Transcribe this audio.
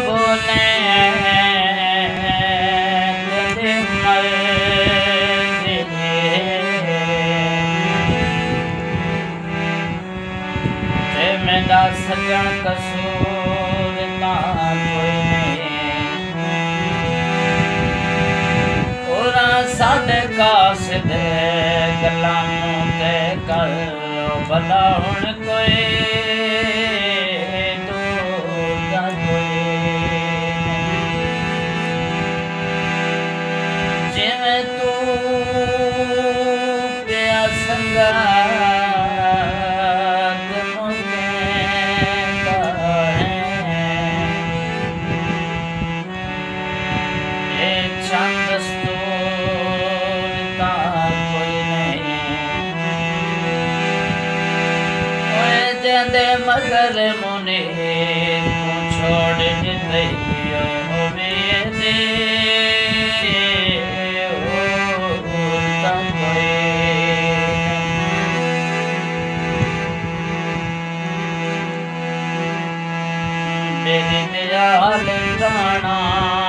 बोले तेरी मर्ज़ी ते मेरा सजन कसूर ना कोई नहीं और साढ़े कासिद गल्लां ते कर भला हुण कोई दूजा कोई जिवें तू पिया संगत मुकेंदा है ये चंद स्तूरता कोई नहीं दे मगर मुनीर को छोड़ दे हो दे मेरी दयाल राणा